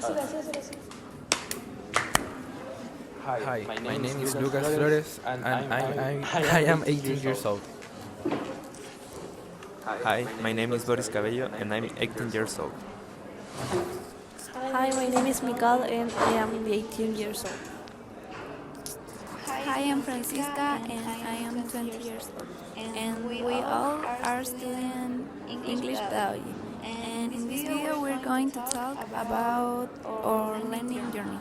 Hi, my name is Lucas Flores and I am 18 years old. Hi, my name is Boris Cabello and I'm 18 years old. Hi, my name is Miguel and I am 18 years old. Hi, I'm Francisca and I am 20 years old. And we all are studying English pedagogy. And in this video, we're going to talk about our learning journey.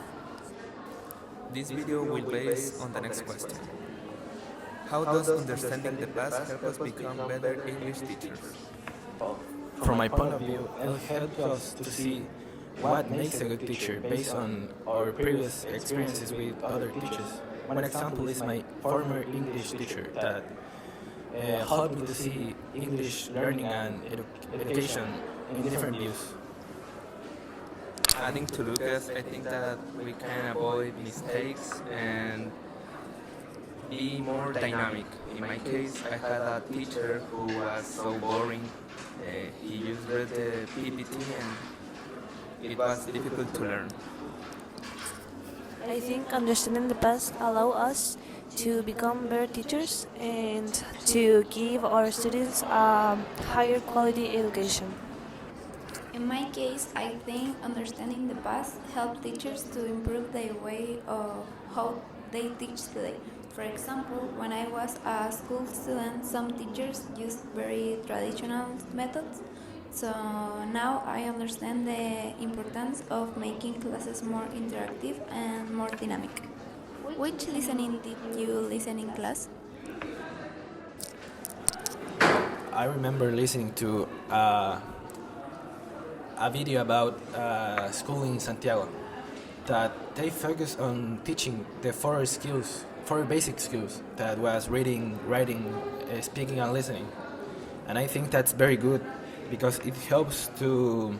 This video will base on the next question. How does understanding the past help us become better English teachers? From my point of view, it helps us to see what makes a good teacher based on our previous experiences with other teachers. One example is my former English teacher that helped me to see English learning and education in different views. Adding to Lucas, I think that we can avoid mistakes and be more dynamic. In my case, I had a teacher who was so boring. He just read the PPT and it was difficult to learn. I think understanding the past allow us to become better teachers and to give our students a higher quality education. In my case, I think understanding the past helps teachers to improve their way of how they teach today. For example, when I was a school student, some teachers used very traditional methods. So now I understand the importance of making classes more interactive and more dynamic. Which listening did you listen in class? I remember listening to a video about school in Santiago that they focus on teaching the four basic skills that was reading, writing, speaking and listening. And I think that's very good because it helps to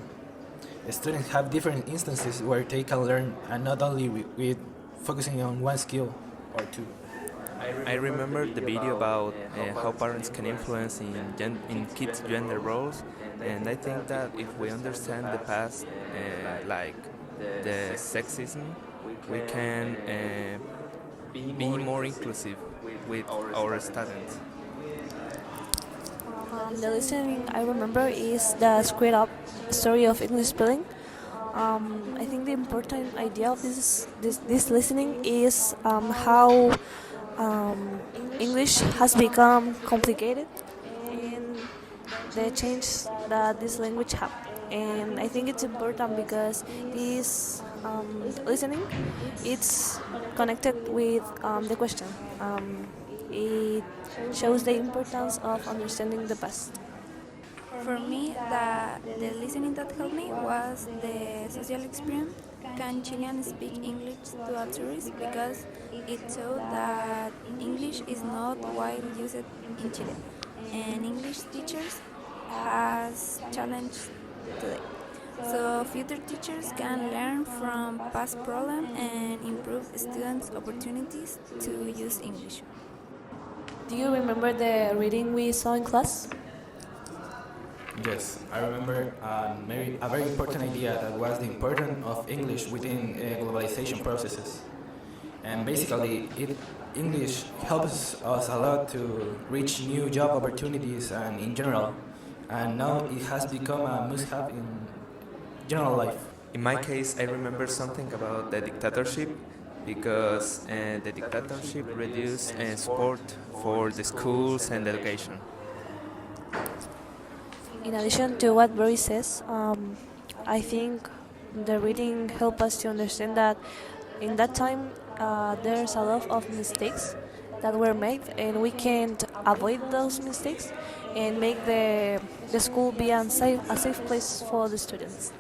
students have different instances where they can learn and not only with focusing on one skill or two. I remember the video about how parents can influence in kids' gender roles, and I think that if we understand the past, like the sexism, we can be more inclusive with our students. The listening I remember is the straight up story of English spelling. I think the important idea of this listening is how English has become complicated and the change that this language have. And I think it's important because this listening it's connected with the question. It shows the importance of understanding the past. For me, the listening that helped me was the social experience. Can Chileans speak English to a tourist? Because it showed that English is not widely used in Chile, and English teachers has challenged today. So future teachers can learn from past problems and improve students' opportunities to use English. Do you remember the reading we saw in class? Yes, I remember a very important idea that was the importance of English within globalization processes. And basically, English helps us a lot to reach new job opportunities and in general. And now it has become a must-have in general life. In my case, I remember something about the dictatorship because the dictatorship reduced support for the schools and education. In addition to what Boris says, I think the reading helped us to understand that in that time there's a lot of mistakes that were made, and we can't avoid those mistakes and make the school be a safe place for the students.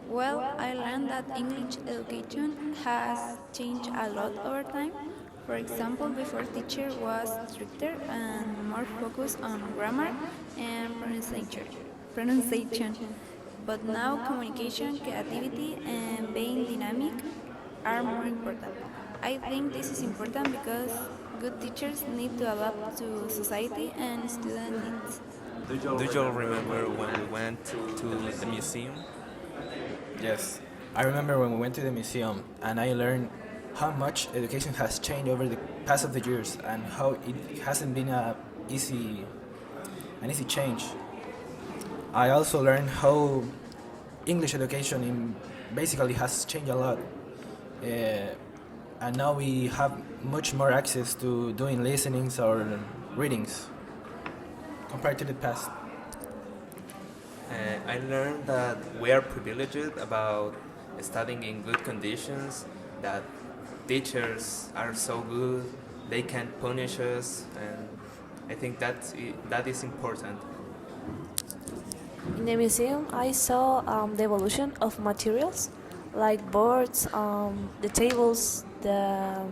Well, I learned that English education has changed a lot over time. For example, before teacher was stricter and more focused on grammar and pronunciation. But now communication, creativity, and being dynamic are more important. I think this is important because good teachers need to adapt to society and student needs. Do you all remember when we went to the museum? Yes, I remember when we went to the museum and I learned how much education has changed over the past of the years and how it hasn't been an easy change. I also learned how English education basically has changed a lot. And now we have much more access to doing listenings or readings compared to the past. I learned that we are privileged about studying in good conditions, that teachers are so good, they can't punish us, and I think that is important. In the museum, I saw the evolution of materials, like boards, the tables, the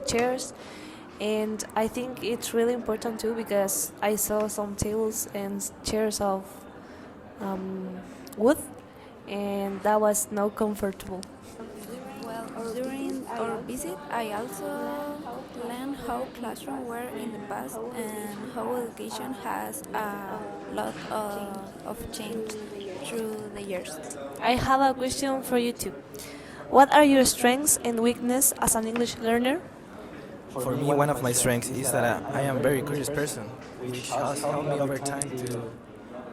chairs, and I think it's really important too because I saw some tables and chairs of wood, and that was not comfortable. Well, during our visit, I also learned how classrooms were in the past and how education has a lot of change through the years. I have a question for you too. What are your strengths and weaknesses as an English learner? For me, one of my strengths is that I am a very curious person, which has helped me over time to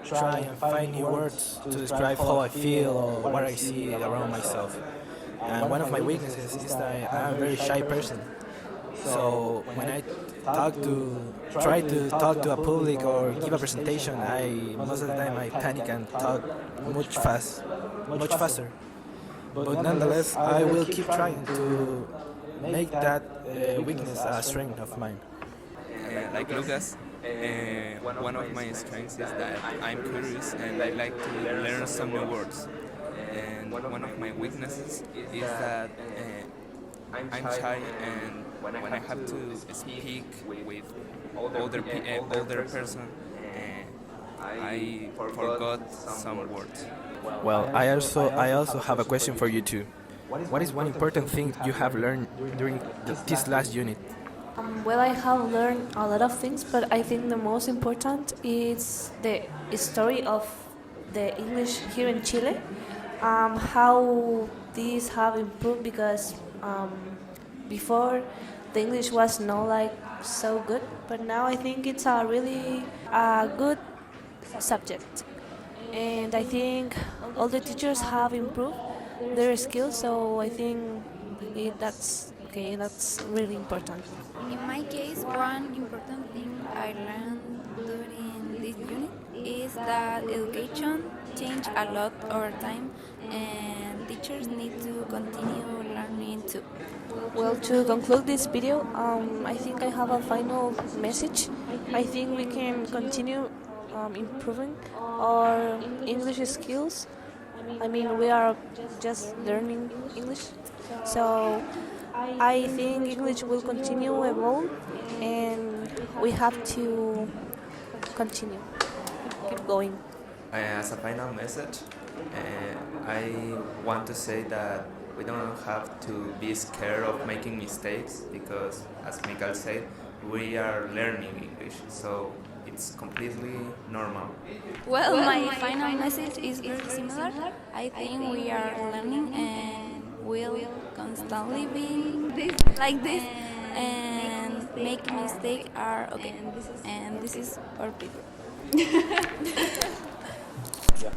try and find new words to describe how I feel or what I see around myself. And one of my weaknesses is that I am a very shy person. So when I try to talk to a public or give a presentation, most of the time I panic and talk much faster. But nonetheless, I will keep trying to make that weakness a strength of mine. Like Lucas, one of my strengths is that I'm curious and I like to learn some new words. And one of my weaknesses is that I'm shy, and when I have to speak with older person, I forgot some words. Well, I also have a question for you too. What is one important thing you have learned during this last unit? Well, I have learned a lot of things, but I think the most important is the story of the English here in Chile. How these have improved because before the English was not like so good, but now I think it's a really good subject, and I think all the teachers have improved their skills. So I think that's okay. That's really important. In my case, one important thing I learned during this unit is that education change a lot over time and teachers need to continue learning too. Well, to conclude this video, I think I have a final message. I think we can continue improving our English skills. I mean, we are just learning English, so I think English will continue evolve, and we have to continue, keep going. As a final message, I want to say that we don't have to be scared of making mistakes because, as Mikael said, we are learning English, so it's completely normal. Well, my final message is very similar. I think we are learning and will constantly be like this, and making mistakes are okay, and this is for people. Yeah.